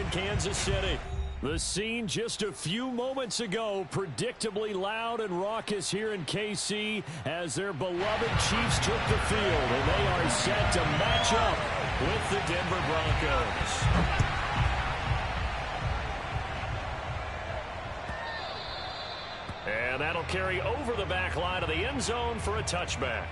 in Kansas City. The scene just a few moments ago, predictably loud and raucous here in KC as their beloved Chiefs took the field, and they are set to match up with the Denver Broncos. And that'll carry over the back line of the end zone for a touchback.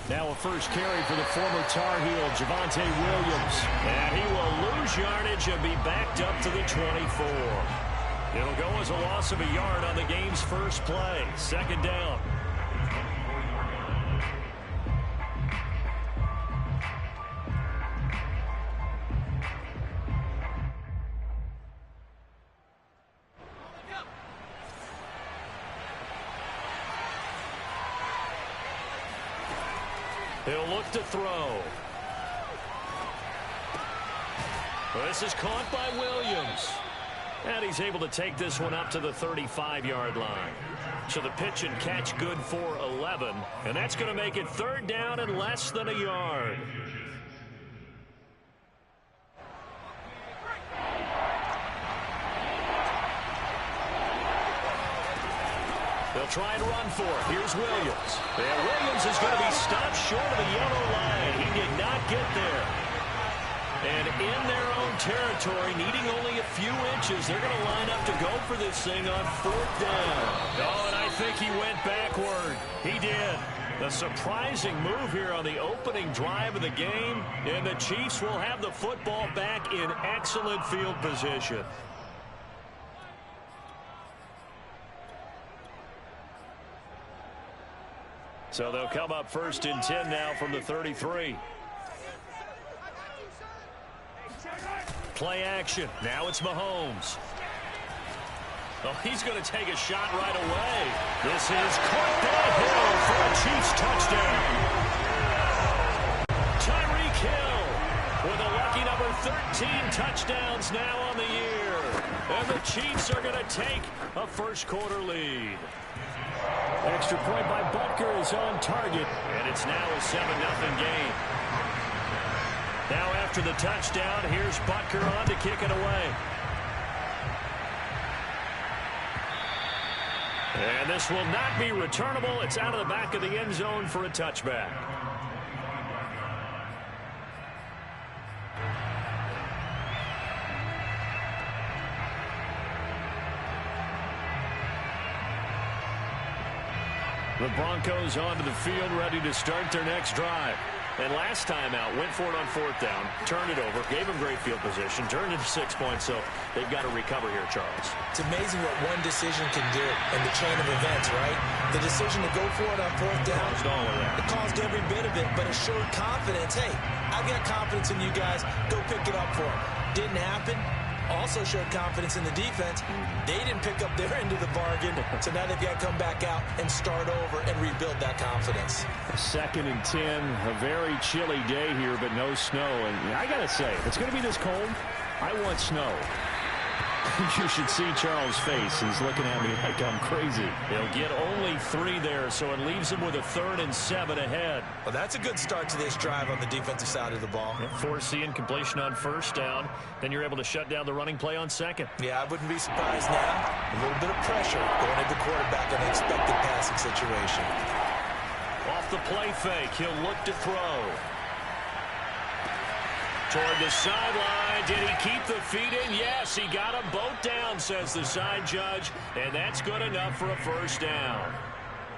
Now a first carry for the former Tar Heel, Javonte Williams. And he will lose yardage and be backed up to the 24. It'll go as a loss of a yard on the game's first play. Second down. He'll look to throw. This is caught by Williams. And he's able to take this one up to the 35-yard line. So the pitch and catch good for 11. And that's going to make it third down and less than a yard. They'll try and run for it. Here's Williams. And Williams is going to be stopped short of the yellow line. He did not get there. And in their own territory, needing only a few inches, they're going to line up to go for this thing on fourth down. Oh, and I think he went backward. He did. A surprising move here on the opening drive of the game. And the Chiefs will have the football back in excellent field position. So they'll come up first and 10 now from the 33. Play action. Now it's Mahomes. Oh, he's going to take a shot right away. This is caught by Hill for a Chiefs touchdown. Tyreek Hill with a lucky number 13 touchdowns now on the year. And the Chiefs are going to take a first quarter lead. Extra point by Butker is on target, and it's now a 7-0 game. Now after the touchdown, here's Butker on to kick it away. And this will not be returnable. It's out of the back of the end zone for a touchback. The Broncos onto the field, ready to start their next drive. And last time out, went for it on fourth down, turned it over, gave them great field position, turned it to 6 points, so they've got to recover here, Charles. It's amazing what one decision can do in the chain of events, right? The decision to go for it on fourth down, Caused all of that. It caused every bit of it, but it showed confidence. Hey, I've got confidence in you guys. Go pick it up for them. Didn't happen. Also showed confidence in the defense. They didn't pick up their end of the bargain, so now they've got to come back out and start over and rebuild that confidence. 2nd and 10, a very chilly day here, but no snow. And I got to say, if it's going to be this cold, I want snow. You should see Charles' face. He's looking at me like I'm crazy. He'll get only 3 there, so it leaves him with a 3rd and 7 ahead. Well, that's a good start to this drive on the defensive side of the ball. Forcing completion on first down. Then you're able to shut down the running play on second. Yeah, I wouldn't be surprised now. A little bit of pressure going into quarterback on the expected passing situation. Off the play fake, he'll look to throw. Toward the sideline. Did he keep the feet in? Yes, he got them both down, says the side judge. And that's good enough for a first down.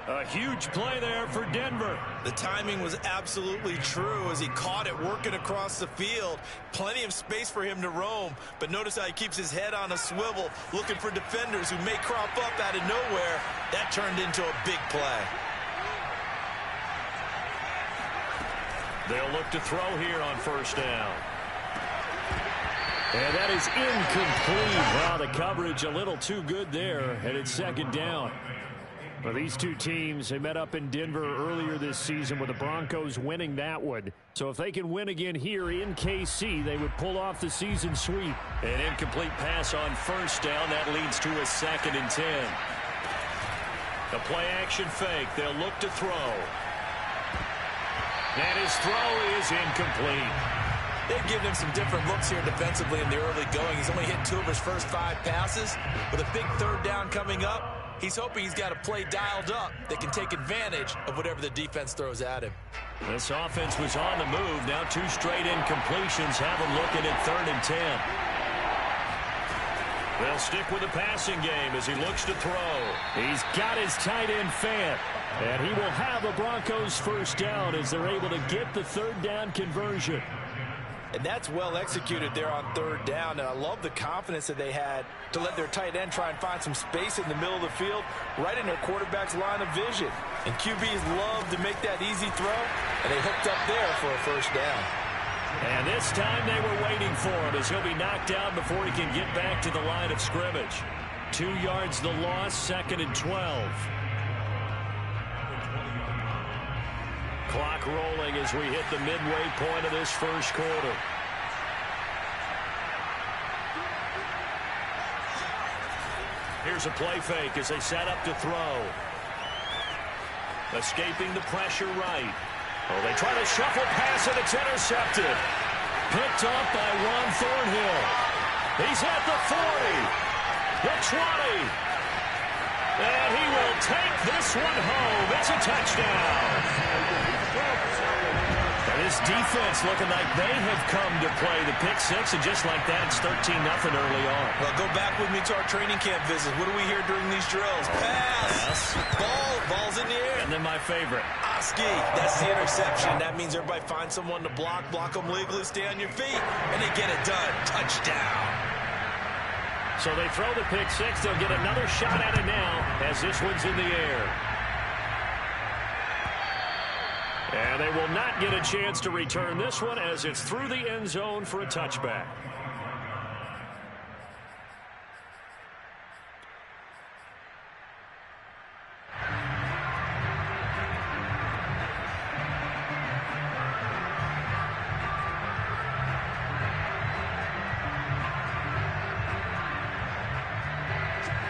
A huge play there for Denver. The timing was absolutely true as he caught it working across the field. Plenty of space for him to roam, but notice how he keeps his head on a swivel, looking for defenders who may crop up out of nowhere. That turned into a big play. They'll look to throw here on first down. And that is incomplete. Wow, the coverage a little too good there, and it's second down. Well, these two teams, they met up in Denver earlier this season with the Broncos winning that one. So if they can win again here in KC, they would pull off the season sweep. An incomplete pass on first down. That leads to a 2nd and 10. The play action fake. They'll look to throw. And his throw is incomplete. They've given him some different looks here defensively in the early going. He's only hit 2 of his first 5 passes. With a big third down coming up, he's hoping he's got a play dialed up that can take advantage of whatever the defense throws at him. This offense was on the move. Now 2 straight incompletions have him looking at 3rd and 10. They'll stick with the passing game as he looks to throw. He's got his tight end Fant. And he will have the Broncos first down as they're able to get the 3rd down conversion. And that's well executed there on 3rd down. And I love the confidence that they had to let their tight end try and find some space in the middle of the field, right in their quarterback's line of vision. And QBs love to make that easy throw, and they hooked up there for a first down. And this time they were waiting for him as he'll be knocked down before he can get back to the line of scrimmage. 2 yards the loss, 2nd and 12. Clock rolling as we hit the midway point of this first quarter. Here's a play fake as they set up to throw. Escaping the pressure right. Oh, they try to shuffle pass and it's intercepted. Picked up by Juan Thornhill. He's at the 40. The 20. And he will take this one home. It's a touchdown. And this defense looking like they have come to play. The pick 6, and just like that, it's 13-0 early on. Well, go back with me to our training camp visit. What do we hear during these drills? Pass. Ball's in the air. And then my favorite. Oski. That's the interception. That means everybody finds someone to block them legally, stay on your feet, and they get it done. Touchdown. So they throw the pick 6. They'll get another shot at it now as this one's in the air. And they will not get a chance to return this one as it's through the end zone for a touchback.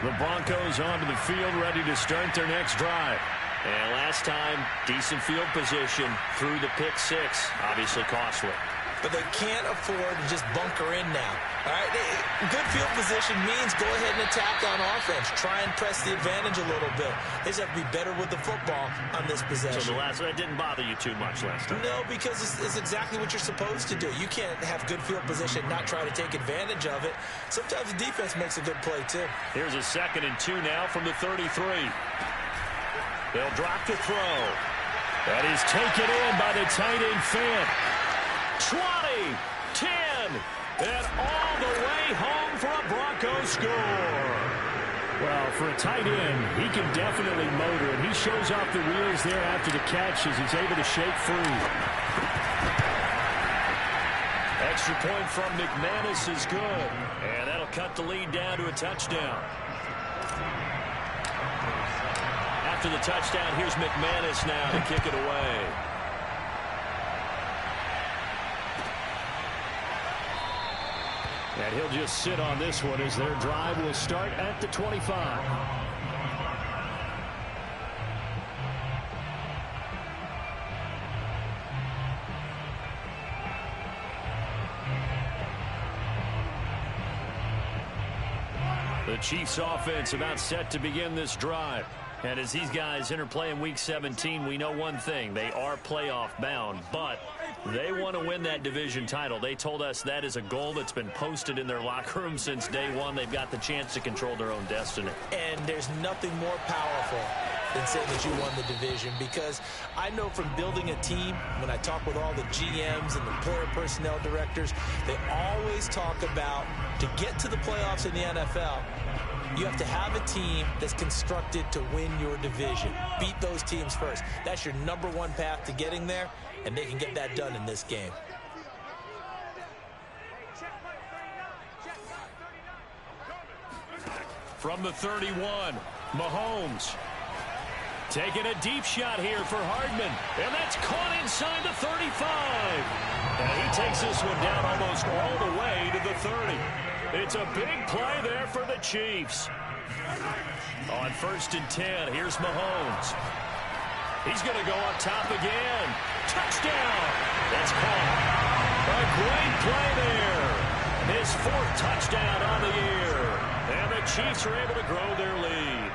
The Broncos onto the field, ready to start their next drive. And last time, decent field position through the pick 6. Obviously costly. But they can't afford to just bunker in now. All right, good field position means go ahead and attack on offense. Try and press the advantage a little bit. They just have to be better with the football on this possession. So that didn't bother you too much last time? No, because it's exactly what you're supposed to do. You can't have good field position and not try to take advantage of it. Sometimes the defense makes a good play, too. Here's a 2nd and 2 now from the 33. They'll drop to throw. That is taken in by the tight end Fant. 20, 10, and all the way home for a Broncos score. Well, for a tight end, he can definitely motor, and he shows off the wheels there after the catch as he's able to shake free. Extra point from McManus is good, and that'll cut the lead down to a touchdown. After the touchdown, here's McManus now to kick it away. And he'll just sit on this one as their drive will start at the 25. The Chiefs offense about set to begin this drive. And as these guys interplay in Week 17, we know one thing. They are playoff bound, but they want to win that division title. They told us that is a goal that's been posted in their locker room since day one. They've got the chance to control their own destiny. And there's nothing more powerful than saying that you won the division, because I know from building a team, when I talk with all the GMs and the player personnel directors, they always talk about, to get to the playoffs in the NFL, you have to have a team that's constructed to win your division. Beat those teams first. That's your #1 path to getting there, and they can get that done in this game. From the 31, Mahomes taking a deep shot here for Hardman, and that's caught inside the 35. And he takes this one down almost all the way to the 30. It's a big play there for the Chiefs. On 1st and 10, here's Mahomes. He's going to go up top again. Touchdown! It's caught. A great play there. His 4th touchdown on the year. And the Chiefs are able to grow their lead.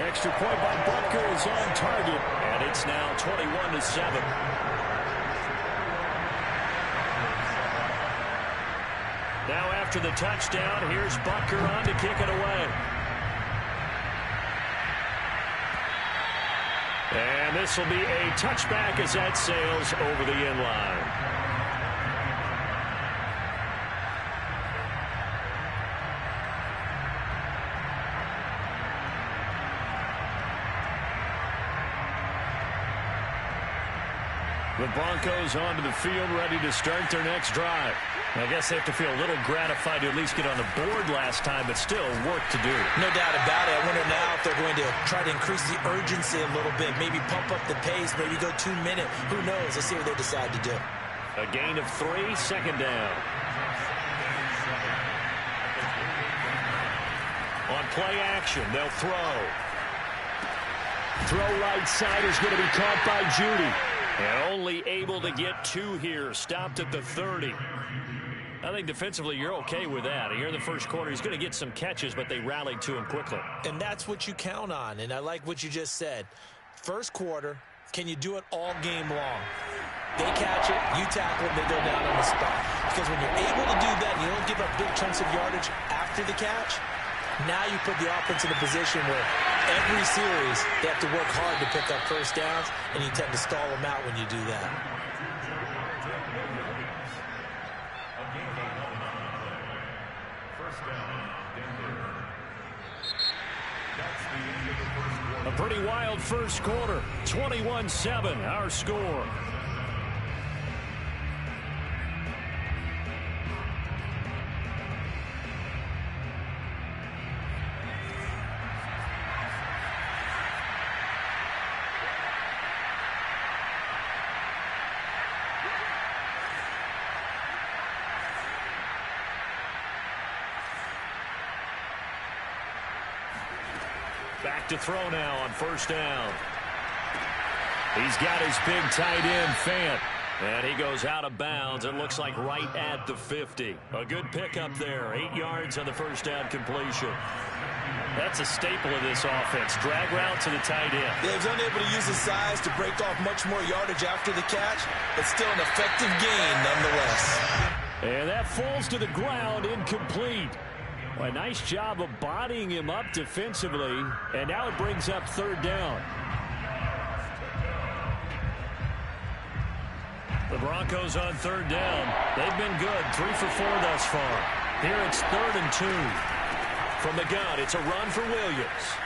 Extra point by Butker is on target. And it's now 21-7. Now after the touchdown, here's Butker on to kick it away. And this will be a touchback as that sails over the end line. The Broncos onto the field, ready to start their next drive. I guess they have to feel a little gratified to at least get on the board last time, but still work to do. No doubt about it. I wonder now if they're going to try to increase the urgency a little bit, maybe pump up the pace, maybe go 2-minute. Who knows? Let's see what they decide to do. A gain of 3, 2nd down. On play action, they'll throw. Throw right side is going to be caught by Judy. And only able to get 2 here, stopped at the 30. I think defensively you're okay with that. Here in the first quarter, he's going to get some catches, but they rallied to him quickly. And that's what you count on, and I like what you just said. First quarter, can you do it all game long? They catch it, you tackle it, they go down on the spot. Because when you're able to do that, and you don't give up big chunks of yardage after the catch, now you put the offense in a position where every series they have to work hard to pick up first downs, and you tend to stall them out when you do that. A pretty wild first quarter. 21-7, our score. Back to throw now on 1st down. He's got his big tight end, Fant. And he goes out of bounds. It looks like right at the 50. A good pickup there. 8 yards on the 1st down completion. That's a staple of this offense. Drag route to the tight end. Yeah, he's unable to use his size to break off much more yardage after the catch, but still an effective gain nonetheless. And that falls to the ground, incomplete. Well, a nice job of bodying him up defensively, and now it brings up 3rd down. The Broncos on 3rd down. They've been good, 3 for 4 thus far. Here it's 3rd and 2. From the gun, it's a run for Williams.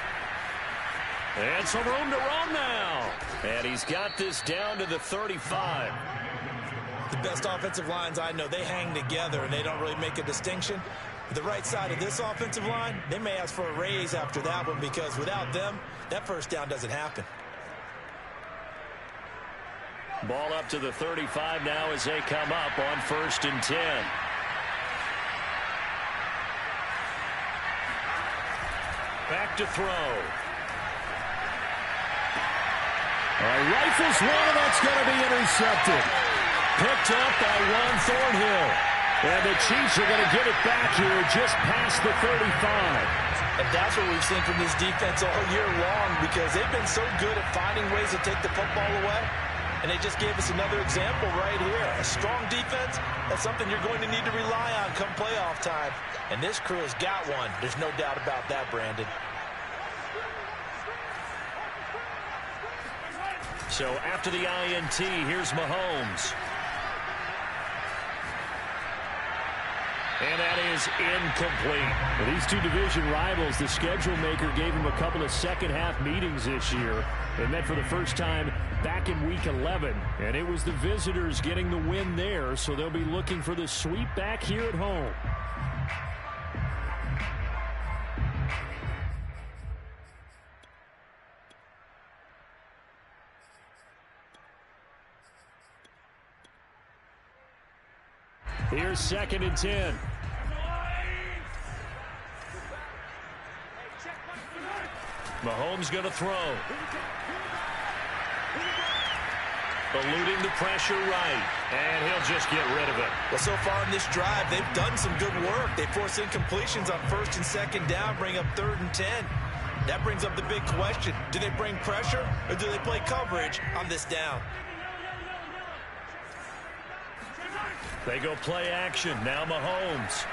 And some room to run now. And he's got this down to the 35. The best offensive lines I know, they hang together and they don't really make a distinction. The right side of this offensive line, they may ask for a raise after that one, because without them, that 1st down doesn't happen. Ball up to the 35 now as they come up on 1st and 10. Back to throw. Rifles one, and that's going to be intercepted. Picked up by Juan Thornhill. And the Chiefs are going to get it back here just past the 35. And that's what we've seen from this defense all year long, because they've been so good at finding ways to take the football away. And they just gave us another example right here. A strong defense, that's something you're going to need to rely on come playoff time. And this crew has got one. There's no doubt about that, Brandon. So after the INT, here's Mahomes. And that is incomplete. Well, these two division rivals, the schedule maker gave them a couple of second-half meetings this year. They met for the first time back in Week 11, and it was the visitors getting the win there, so they'll be looking for the sweep back here at home. Here's 2nd and 10. Mahomes going to throw. Eluding the pressure right. And he'll just get rid of it. Well, so far in this drive, they've done some good work. They force incompletions on 1st and 2nd down, bring up 3rd and 10. That brings up the big question. Do they bring pressure or do they play coverage on this down? They go play action. Now Mahomes.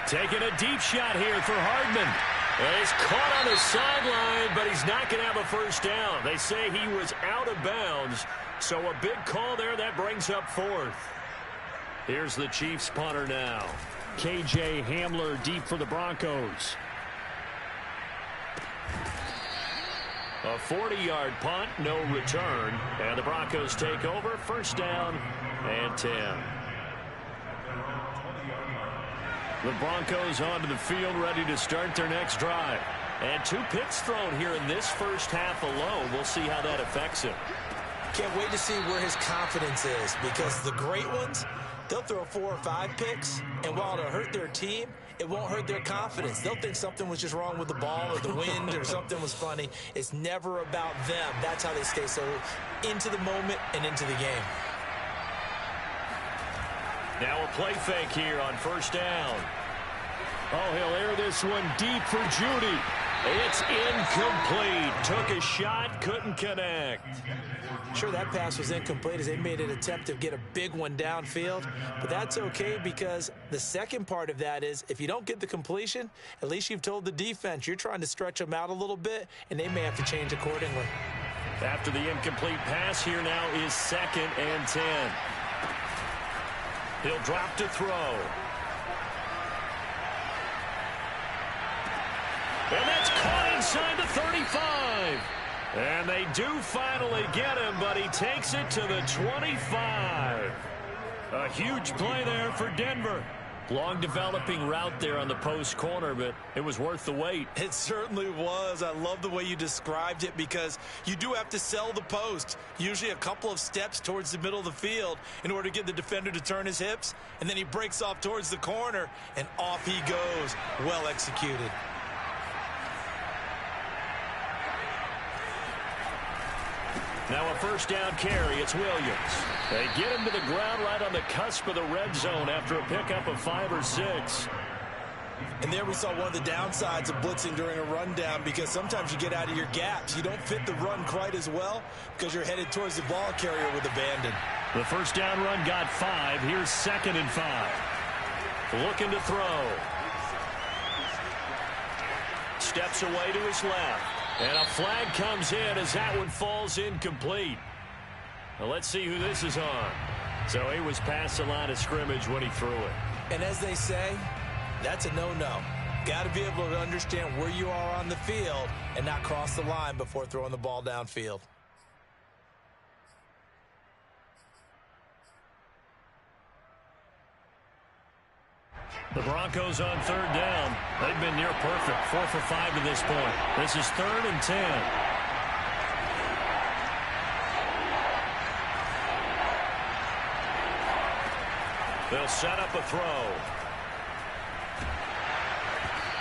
Taking a deep shot here for Hardman. And he's caught on the sideline, but he's not going to have a first down. They say he was out of bounds, so a big call there. That brings up 4th. Here's the Chiefs punter now. KJ Hamler deep for the Broncos. A 40-yard punt, no return. And the Broncos take over. 1st down and 10. The Broncos onto the field, ready to start their next drive. And 2 picks thrown here in this first half alone. We'll see how that affects him. Can't wait to see where his confidence is, because the great ones, they'll throw 4 or 5 picks, and while it'll hurt their team, it won't hurt their confidence. They'll think something was just wrong with the ball or the wind or something was funny. It's never about them. That's how they stay so into the moment and into the game. Now a play fake here on 1st down. Oh, he'll air this one deep for Judy. It's incomplete. Took a shot, couldn't connect. Sure, that pass was incomplete as they made an attempt to get a big one downfield, but that's okay because the second part of that is if you don't get the completion, at least you've told the defense you're trying to stretch them out a little bit, and they may have to change accordingly. After the incomplete pass, here now is 2nd and 10. He'll drop to throw. And that's caught inside the 35. And they do finally get him, but he takes it to the 25. A huge play there for Denver. Long developing route there on the post corner, but it was worth the wait. It certainly was. I love the way you described it because you do have to sell the post. Usually a couple of steps towards the middle of the field in order to get the defender to turn his hips. And then he breaks off towards the corner, and off he goes. Well executed. Now a 1st down carry. It's Williams. They get him to the ground right on the cusp of the red zone after a pickup of 5 or 6. And there we saw one of the downsides of blitzing during a rundown because sometimes you get out of your gaps. You don't fit the run quite as well because you're headed towards the ball carrier with abandon. The 1st down run got 5. Here's 2nd and 5. Looking to throw. Steps away to his left. And a flag comes in as that one falls incomplete. Well, let's see who this is on. So he was past the line of scrimmage when he threw it. And as they say, that's a no-no. Got to be able to understand where you are on the field and not cross the line before throwing the ball downfield. The Broncos on 3rd down. They've been near perfect. 4 for 5 to this point. This is 3rd and 10. They'll set up a throw.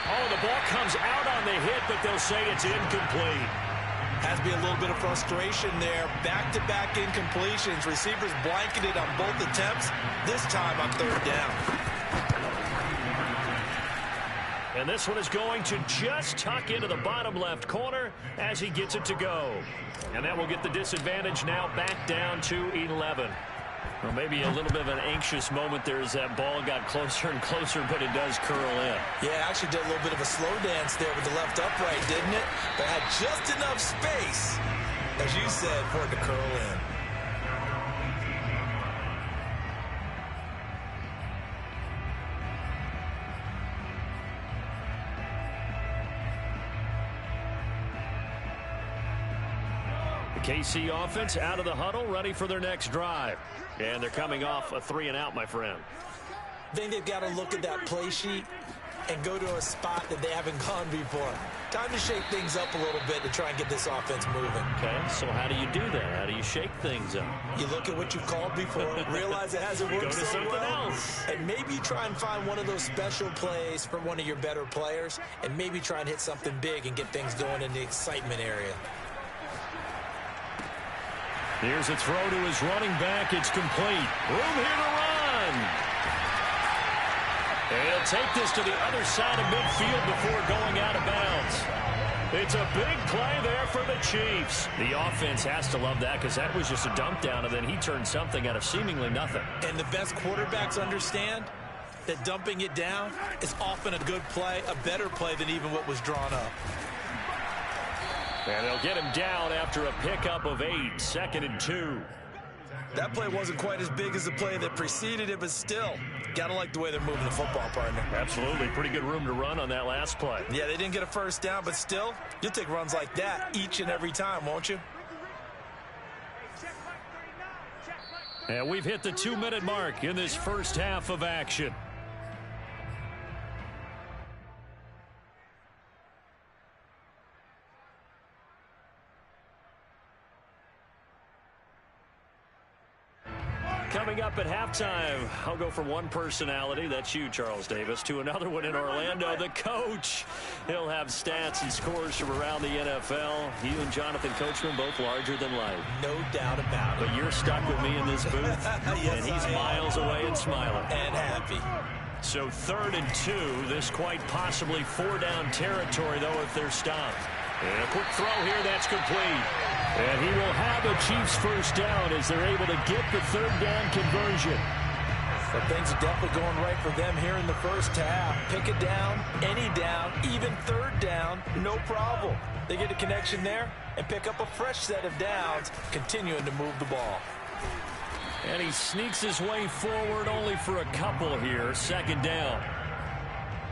Oh, the ball comes out on the hit, but they'll say it's incomplete. Has to be a little bit of frustration there. Back-to-back incompletions. Receivers blanketed on both attempts, this time on 3rd down. And this one is going to just tuck into the bottom left corner as he gets it to go. And that will get the disadvantage now back down to 11. Well, maybe a little bit of an anxious moment there as that ball got closer and closer, but it does curl in. Yeah, actually did a little bit of a slow dance there with the left upright, didn't it? But had just enough space, as you said, for it to curl in. KC offense out of the huddle, ready for their next drive. And they're coming off a 3-and-out, my friend. I think they've got to look at that play sheet and go to a spot that they haven't gone before. Time to shake things up a little bit to try and get this offense moving. Okay, so how do you do that? How do you shake things up? You look at what you've called before, realize it hasn't worked so something well, else. And maybe you try and find one of those special plays for one of your better players, and maybe try and hit something big and get things going in the excitement area. Here's a throw to his running back. It's complete. Room here to run. And he'll take this to the other side of midfield before going out of bounds. It's a big play there for the Chiefs. The offense has to love that because that was just a dump down, and then he turned something out of seemingly nothing. And the best quarterbacks understand that dumping it down is often a good play, a better play than even what was drawn up. And they'll get him down after a pickup of 8, 2nd and 2. That play wasn't quite as big as the play that preceded it, but still, gotta like the way they're moving the football, partner. Absolutely. Pretty good room to run on that last play. Yeah, they didn't get a first down, but still, you'll take runs like that each and every time, won't you? And we've hit the 2-minute mark in this first half of action. Coming up at halftime, I'll go from one personality, that's you, Charles Davis, to another one in Orlando, the coach. He'll have stats and scores from around the NFL. You and Jonathan Coachman, both larger than life. No doubt about it. But you're stuck with me in this booth, yes, and he's miles away and smiling. And happy. So 3rd and 2, this quite possibly 4-down territory, though, if they're stopped. And a quick throw here, that's complete. And he will have a Chiefs first down as they're able to get the 3rd down conversion. But things are definitely going right for them here in the first half. Pick it down, any down, even 3rd down, no problem. They get a connection there and pick up a fresh set of downs, continuing to move the ball. And he sneaks his way forward only for a couple here, 2nd down.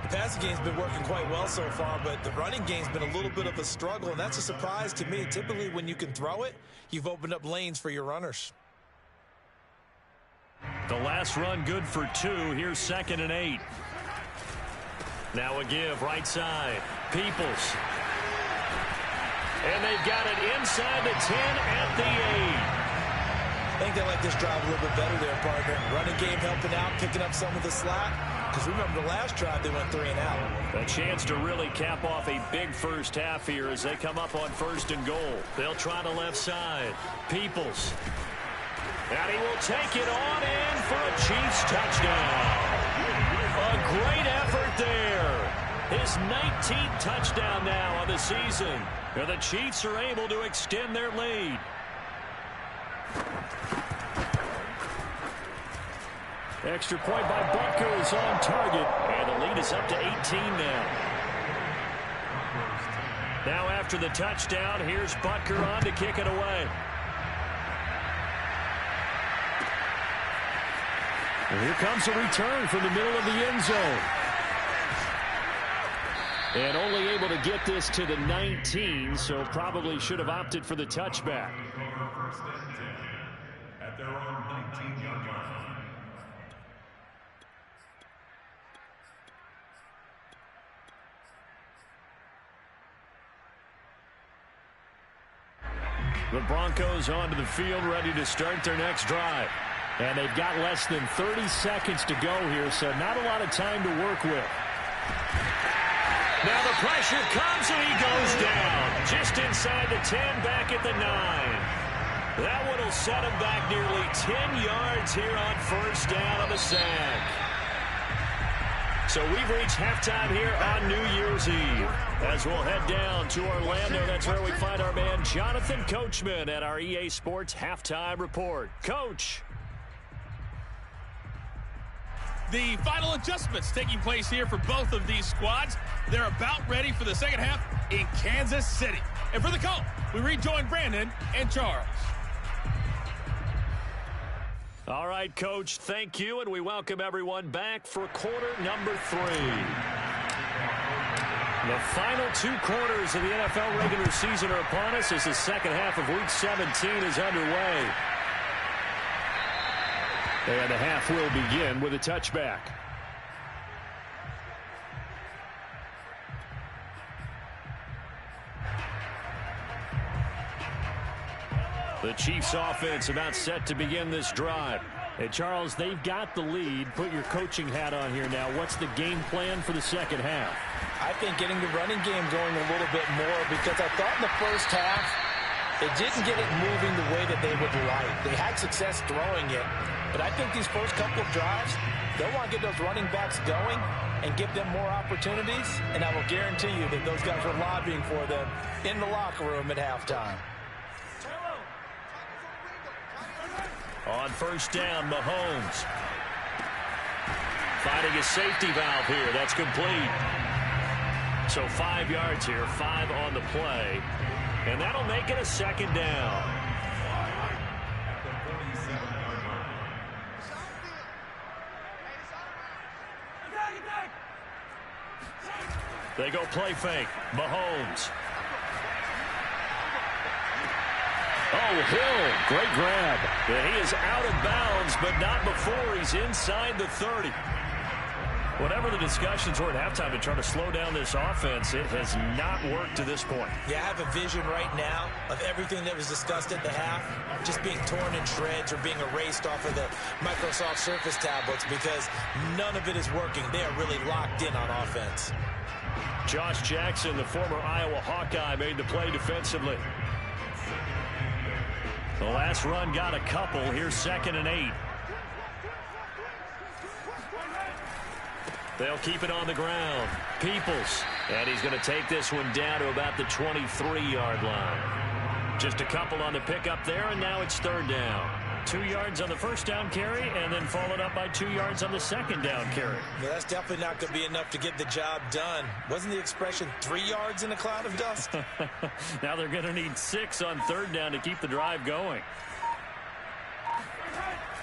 The passing game's been working quite well so far, but the running game's been a little bit of a struggle, and that's a surprise to me. Typically, when you can throw it, you've opened up lanes for your runners. The last run good for 2. Here's 2nd and 8. Now a give, right side. Peoples. And they've got it inside the 10 at the 8. I think they like this drive a little bit better there, partner. Running game helping out, picking up some of the slack. Because remember, the last drive, they went 3 and out. A chance to really cap off a big first half here as they come up on 1st and goal. They'll try the left side. Peoples. And he will take it on in for a Chiefs touchdown. A great effort there. His 19th touchdown now on the season. And the Chiefs are able to extend their lead. Extra point by Butker is on target, and the lead is up to 18 now. Now after the touchdown, here's Butker on to kick it away. And here comes a return from the middle of the end zone. And only able to get this to the 19, so probably should have opted for the touchback. At their own 19-yard line. The Broncos onto the field, ready to start their next drive. And they've got less than 30 seconds to go here, so not a lot of time to work with. Now the pressure comes, and he goes down. Just inside the 10, back at the 9. That one will set him back nearly 10 yards here on 1st down on the sack. So we've reached halftime here on New Year's Eve. As we'll head down to Orlando, that's where we find our man Jonathan Coachman at our EA Sports Halftime Report. Coach. The final adjustments taking place here for both of these squads. They're about ready for the second half in Kansas City. And for the call, we rejoin Brandon and Charles. All right, Coach, thank you, and we welcome everyone back for quarter number 3. The final 2 quarters of the NFL regular season are upon us as the second half of Week 17 is underway. And the half will begin with a touchback. The Chiefs offense about set to begin this drive. Hey, Charles, they've got the lead. Put your coaching hat on here now. What's the game plan for the second half? I think getting the running game going a little bit more, because I thought in the first half it didn't get it moving the way that they would like. They had success throwing it, but I think these first couple of drives, they'll want to get those running backs going and give them more opportunities, and I will guarantee you that those guys were lobbying for them in the locker room at halftime. On first down, Mahomes. Finding a safety valve here. That's complete. So 5 yards here, 5 on the play. And that'll make it a second down. They go play fake. Mahomes. Oh, Hill, great grab. Yeah, he is out of bounds, but not before he's inside the 30. Whatever the discussions were at halftime to try to slow down this offense, it has not worked to this point. Yeah, I have a vision right now of everything that was discussed at the half just being torn in shreds or being erased off of the Microsoft Surface tablets, because none of it is working. They are really locked in on offense. Josh Jackson, the former Iowa Hawkeye, made the play defensively. The last run got a couple. Here's 2nd and 8. They'll keep it on the ground. Peoples. And he's going to take this one down to about the 23-yard line. Just a couple on the pickup there, and now it's 3rd down. 2 yards on the first down carry, and then followed up by 2 yards on the second down carry. Yeah, that's definitely not going to be enough to get the job done. Wasn't the expression 3 yards in a cloud of dust? Now they're going to need 6 on 3rd down to keep the drive going.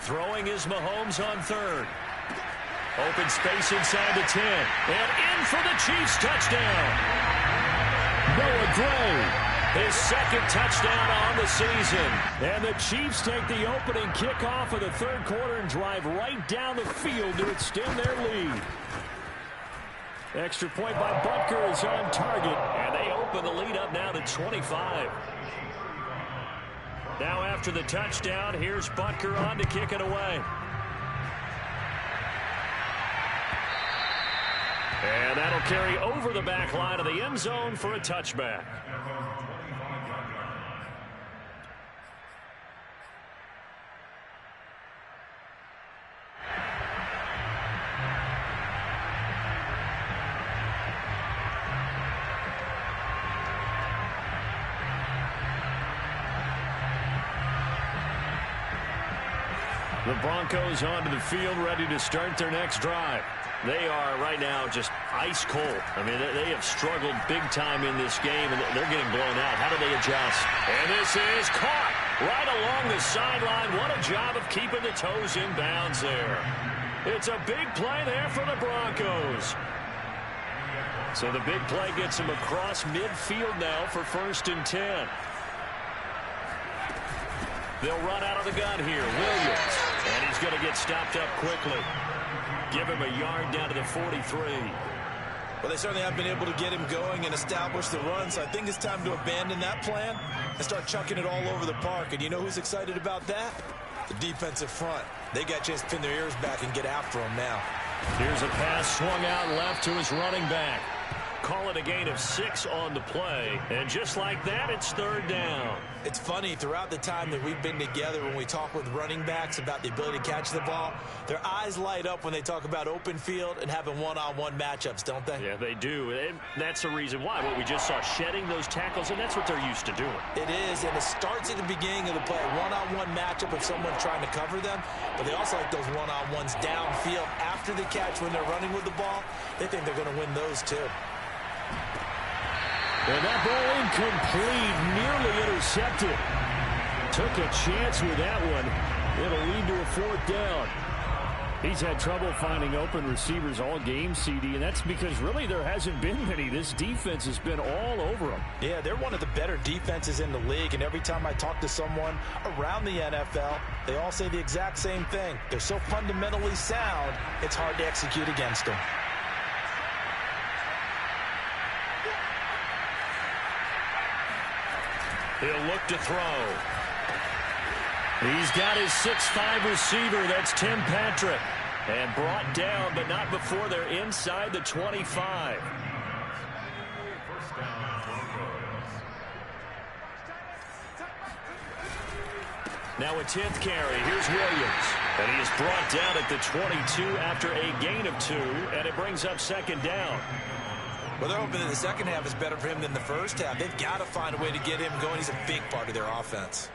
Throwing is Mahomes on 3rd. Open space inside the 10. And in for the Chiefs touchdown. Noah Gray. His 2nd touchdown on the season. And the Chiefs take the opening kickoff of the 3rd quarter and drive right down the field to extend their lead. Extra point by Butker is on target. And they open the lead up now to 25. Now after the touchdown, here's Butker on to kick it away. And that'll carry over the back line of the end zone for a touchback. The Broncos onto the field, ready to start their next drive. They are right now just ice cold. I mean, they have struggled big time in this game, and they're getting blown out. How do they adjust? And this is caught right along the sideline. What a job of keeping the toes in bounds there. It's a big play there for the Broncos. So the big play gets them across midfield now for 1st and 10. They'll run out of the gun here. Williams. And he's going to get stopped up quickly. Give him a yard down to the 43. Well, they certainly have been able to get him going and establish the run, so I think it's time to abandon that plan and start chucking it all over the park. And you know who's excited about that? The defensive front. They got a chance to pin their ears back and get after him now. Here's a pass swung out left to his running back. call it a gain of 6 on the play. And just like that, it's 3rd down. It's funny, throughout the time that we've been together, when we talk with running backs about the ability to catch the ball, their eyes light up when they talk about open field and having one-on-one matchups, don't they? Yeah, they do. And that's the reason why. What we just saw, shedding those tackles, and that's what they're used to doing. It is, and it starts at the beginning of the play, a one-on-one matchup if someone's trying to cover them, but they also like those one-on-ones downfield after the catch when they're running with the ball. They think they're going to win those too. And that ball incomplete, nearly intercepted. Took a chance with that one. It'll lead to a 4th down. He's had trouble finding open receivers all game, CD, and that's because really there hasn't been many. This defense has been all over them. Yeah, they're one of the better defenses in the league, and every time I talk to someone around the NFL, they all say the exact same thing. They're so fundamentally sound, it's hard to execute against them. He'll look to throw. He's got his 6'5" receiver. That's Tim Patrick. And brought down, but not before they're inside the 25. Now a 10th carry. Here's Williams. And he is brought down at the 22 after a gain of 2. And it brings up 2nd down. Well, they're hoping that the second half is better for him than the first half. They've got to find a way to get him going. He's a big part of their offense.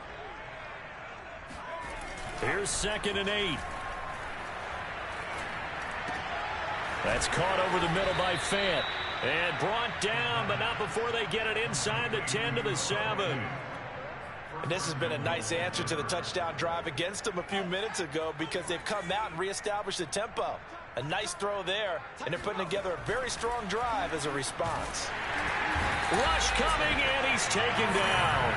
Here's 2nd and 8. That's caught over the middle by Fant. And brought down, but not before they get it inside the 10 to the 7. And this has been a nice answer to the touchdown drive against them a few minutes ago because they've come out and reestablished the tempo. A nice throw there, and they're putting together a very strong drive as a response. Rush coming, and he's taken down.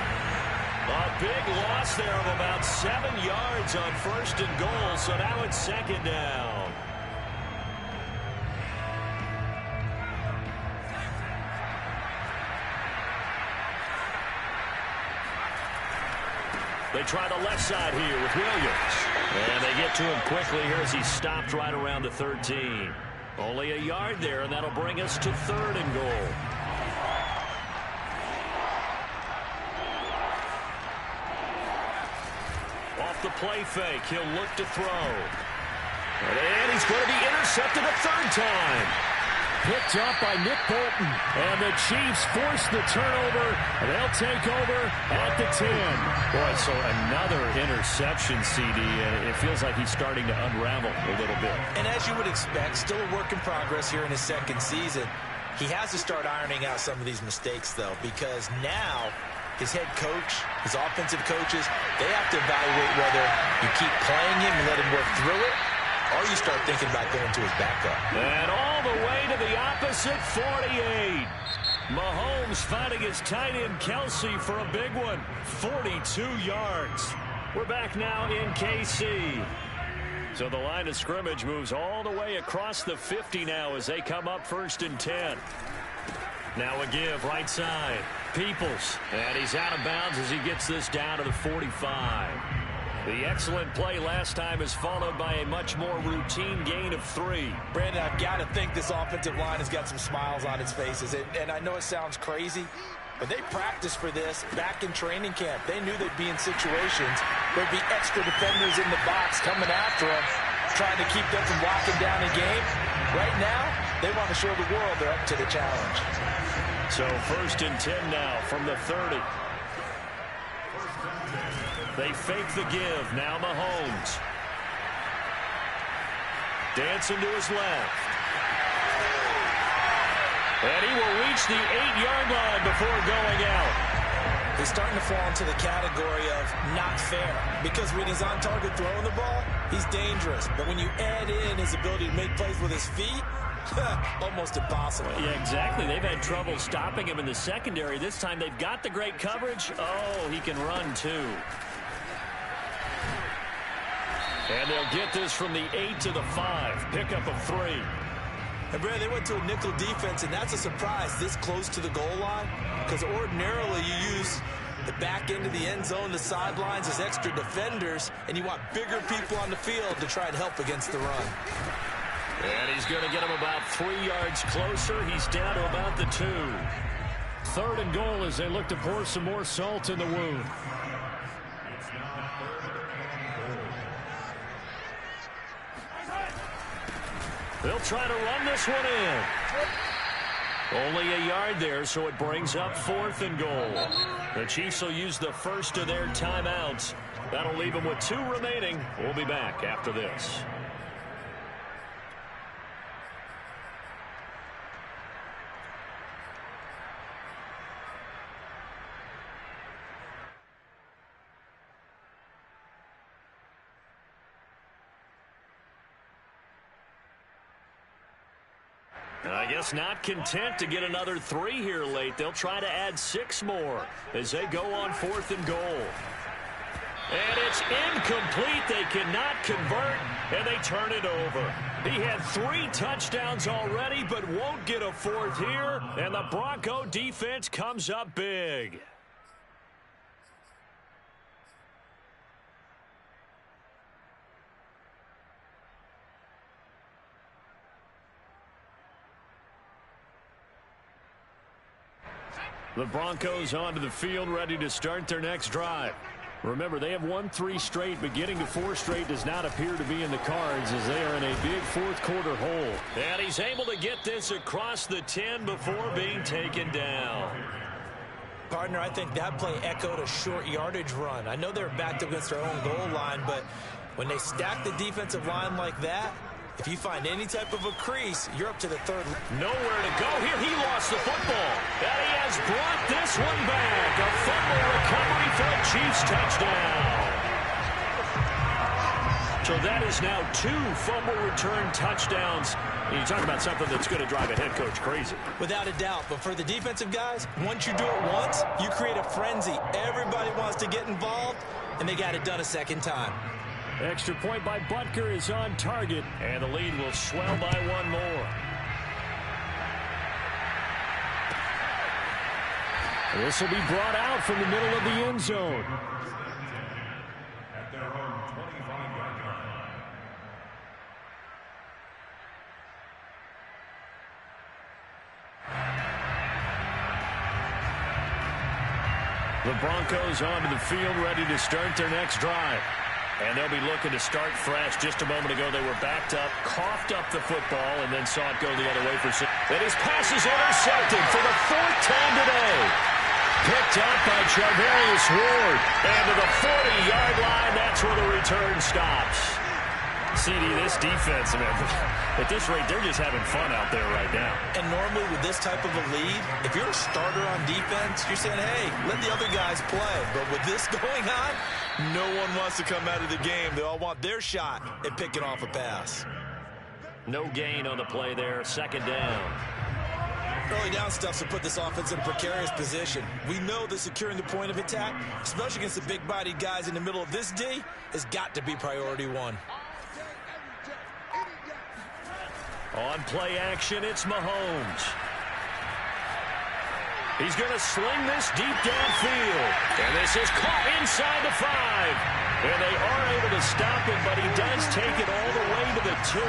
A big loss there of about 7 yards on 1st and goal, so now it's 2nd down. They try the left side here with Williams. And they get to him quickly here as he stopped right around the 13. Only a yard there, and that'll bring us to 3rd and goal. Off the play fake, he'll look to throw. And he's going to be intercepted a 3rd time. Picked up by Nick Bolton. And the Chiefs force the turnover. They'll take over at the 10. Boy, so another interception, CD. And it feels like he's starting to unravel a little bit. And as you would expect, still a work in progress here in his 2nd season. He has to start ironing out some of these mistakes, though, because now his head coach, his offensive coaches, they have to evaluate whether you keep playing him and let him work through it, or you start thinking about going to his backup. And all the way to the opposite 48. Mahomes finding his tight end Kelsey for a big one. 42 yards. We're back now in KC. So the line of scrimmage moves all the way across the 50 now as they come up 1st and 10. Now a give right side. Peoples. And he's out of bounds as he gets this down to the 45. The excellent play last time is followed by a much more routine gain of 3. Brandon, I've got to think this offensive line has got some smiles on its faces. And I know it sounds crazy, but they practiced for this back in training camp. They knew they'd be in situations. There'd be extra defenders in the box coming after them, trying to keep them from locking down a game. Right now, they want to show the world they're up to the challenge. So 1st and 10 now from the 30. They fake the give. Now Mahomes. Dancing to his left. And he will reach the 8-yard line before going out. He's starting to fall into the category of not fair. Because when he's on target throwing the ball, he's dangerous. But when you add in his ability to make plays with his feet, almost impossible. Yeah, exactly. They've had trouble stopping him in the secondary. This time they've got the great coverage. Oh, he can run too. And they'll get this from the 8 to the 5. Pickup of 3. And Brad, they went to a nickel defense, and that's a surprise this close to the goal line. Because ordinarily you use the back end of the end zone, the sidelines as extra defenders, and you want bigger people on the field to try and help against the run. And he's going to get him about 3 yards closer. He's down to about the 2. 3rd and goal as they look to pour some more salt in the wound. They'll try to run this one in. Only a yard there, so it brings up 4th and goal. The Chiefs will use the first of their timeouts. That'll leave them with 2 remaining. We'll be back after this. I guess not content to get another 3 here late. They'll try to add 6 more as they go on 4th and goal. And it's incomplete. They cannot convert, and they turn it over. He had 3 touchdowns already, but won't get a 4th here, and the Bronco defense comes up big. The Broncos onto the field, ready to start their next drive. Remember, they have won 3 straight, but getting to 4 straight does not appear to be in the cards as they are in a big 4th quarter hole. And he's able to get this across the 10 before being taken down. Partner, I think that play echoed a short yardage run. I know they're backed up against their own goal line, but when they stack the defensive line like that, if you find any type of a crease, you're up to the 3rd. Nowhere to go here. He lost the football. And he has brought this one back. A fumble recovery for a Chiefs touchdown. So that is now 2 fumble return touchdowns. And you talk about something that's going to drive a head coach crazy. Without a doubt. But for the defensive guys, once you do it once, you create a frenzy. Everybody wants to get involved, and they got it done a second time. Extra point by Butker is on target, and the lead will swell by 1 more. This will be brought out from the middle of the end zone. At their own 25-yard line. The Broncos onto the field, ready to start their next drive. And they'll be looking to start fresh. Just a moment ago, they were backed up, coughed up the football, and then saw it go the other way for 6. And his pass is intercepted for the 4th time today. Picked up by Charvarius Ward. And to the 40-yard line, that's where the return stops. CD, this defense, man, at this rate, they're just having fun out there right now. And normally with this type of a lead, if you're a starter on defense, you're saying, hey, let the other guys play. But with this going on, no one wants to come out of the game. They all want their shot at picking off a pass. No gain on the play there. 2nd down. Early down stuffs will put this offense in a precarious position. We know that securing the point of attack, especially against the big-bodied guys in the middle of this D, has got to be priority 1. On play action, it's Mahomes. He's going to sling this deep downfield. And this is caught inside the 5. And they are able to stop him, but he does take it all the way to the 2.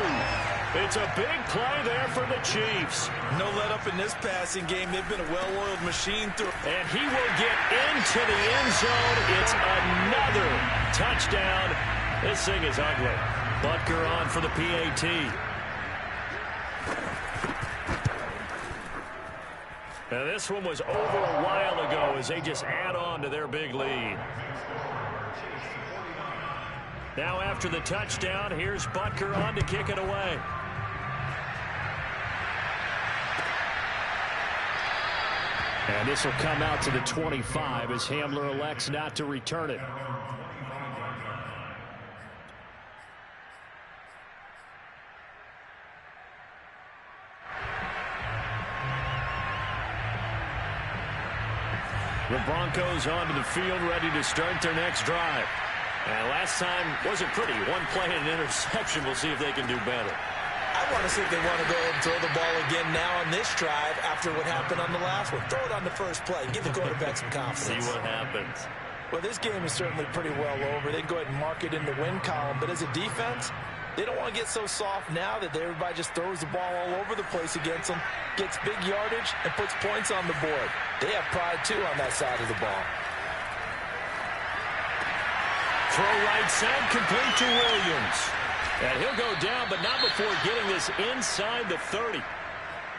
It's a big play there for the Chiefs. No let up in this passing game. They've been a well-oiled machine through. And he will get into the end zone. It's another touchdown. This thing is ugly. Butker on for the PAT. Now this one was over a while ago as they just add on to their big lead. Now after the touchdown, here's Butker on to kick it away. And this will come out to the 25 as Hamler elects not to return it. The Broncos onto the field, ready to start their next drive. And last time wasn't pretty. 1 play and an interception. We'll see if they can do better. I want to see if they want to go and throw the ball again now on this drive after what happened on the last one. Throw it on the first play. Give the quarterback some confidence. See what happens. Well, this game is certainly pretty well over. They can go ahead and mark it in the win column. But as a defense, They don't want to get so soft now that everybody just throws the ball all over the place against them, gets big yardage, and puts points on the board. They have pride, too, on that side of the ball. Throw right side, complete to Williams. And he'll go down, but not before getting this inside the 30.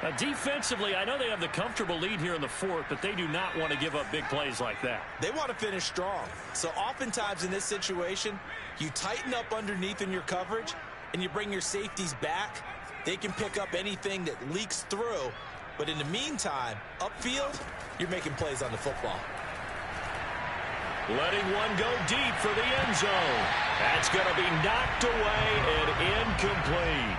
Now, defensively, I know they have the comfortable lead here in the fourth, but they do not want to give up big plays like that. They want to finish strong. So oftentimes in this situation, you tighten up underneath in your coverage, and you bring your safeties back. They can pick up anything that leaks through. But in the meantime, upfield, you're making plays on the football. Letting one go deep for the end zone. That's going to be knocked away and incomplete.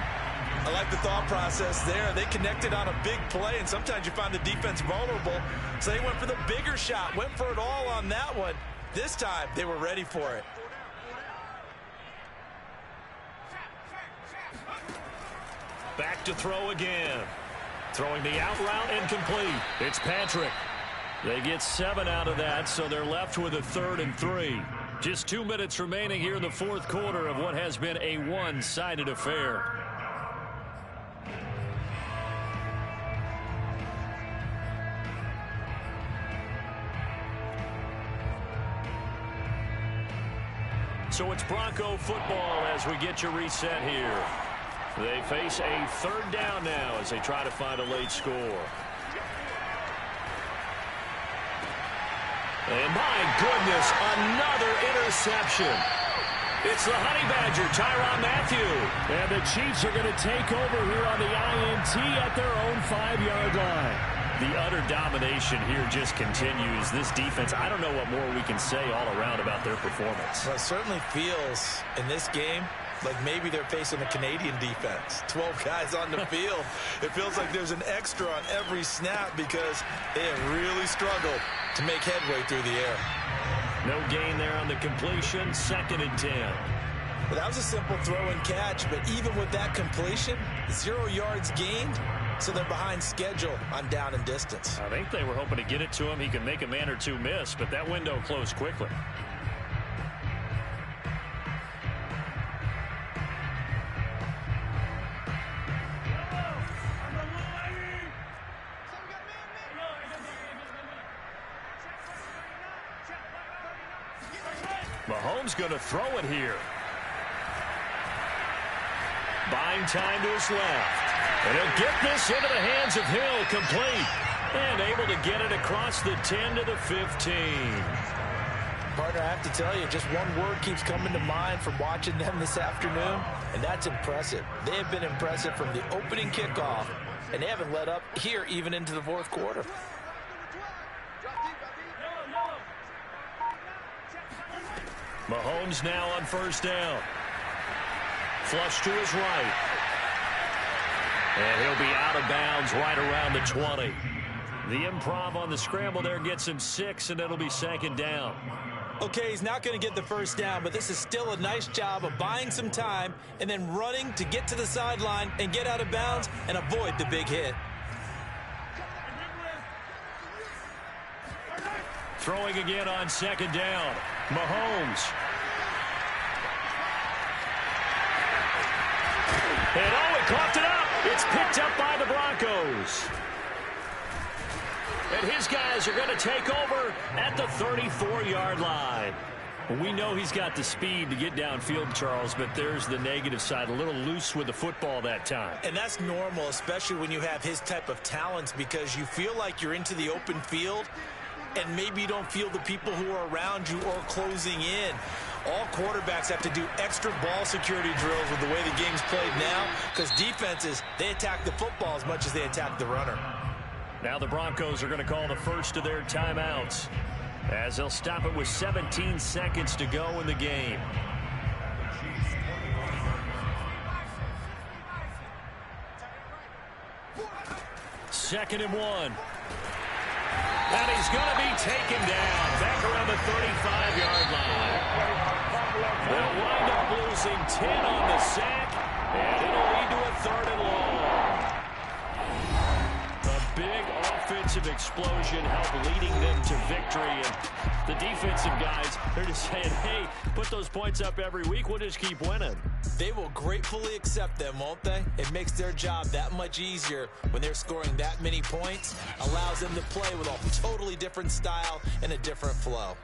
I like the thought process there. They connected on a big play, and sometimes you find the defense vulnerable. So they went for the bigger shot, went for it all on that one. This time, they were ready for it. Back to throw again. Throwing the out route incomplete. It's Patrick. They get 7 out of that, so they're left with a 3rd and 3. Just 2 minutes remaining here in the fourth quarter of what has been a one-sided affair. So it's Bronco football as we get you reset here. They face a 3rd down now as they try to find a late score. And my goodness, another interception. It's the Honey Badger, Tyrann Mathieu. And the Chiefs are going to take over here on the INT at their own 5-yard line. The utter domination here just continues. This defense, I don't know what more we can say all around about their performance. Well, it certainly feels in this game like maybe they're facing a Canadian defense. 12 guys on the field. It feels like there's an extra on every snap because they have really struggled to make headway through the air. No gain there on the completion. 2nd and 10. Well, that was a simple throw and catch, but even with that completion, 0 yards gained, so they're behind schedule on down and distance. I think they were hoping to get it to him. He could make a man or two miss, but that window closed quickly. Mahomes going to throw it here. Buying time to his left. And he'll get this into the hands of Hill, complete. And able to get it across the 10 to the 15. Partner, I have to tell you, just one word keeps coming to mind from watching them this afternoon, and that's impressive. They have been impressive from the opening kickoff, and they haven't let up here even into the fourth quarter. Mahomes now on 1st down. Flush to his right. And he'll be out of bounds right around the 20. The improv on the scramble there gets him 6, and it'll be 2nd down. Okay, he's not going to get the 1st down, but this is still a nice job of buying some time and then running to get to the sideline and get out of bounds and avoid the big hit. Throwing again on 2nd down. Mahomes. And he coughed it up. It's picked up by the Broncos. And his guys are going to take over at the 34-yard line. We know he's got the speed to get downfield, Charles, but there's the negative side. A little loose with the football that time. And that's normal, especially when you have his type of talents, because you feel like you're into the open field and maybe you don't feel the people who are around you or closing in. All quarterbacks have to do extra ball security drills with the way the game's played now, because defenses, they attack the football as much as they attack the runner. Now the Broncos are going to call the first of their timeouts as they'll stop it with 17 seconds to go in the game. Second and 1. And he's going to be taken down back around the 35-yard line. They'll wind up losing 10 on the sack, and it'll lead to a 3rd and long. A big offense. offensive explosion help leading them to victory. And the defensive guys, they're just saying, hey, put those points up every week. We'll just keep winning. They will gratefully accept them, won't they? It makes their job that much easier when they're scoring that many points. Allows them to play with a totally different style and a different flow.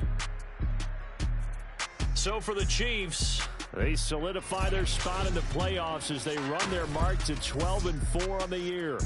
So for the Chiefs, they solidify their spot in the playoffs as they run their mark to 12-4 on the year.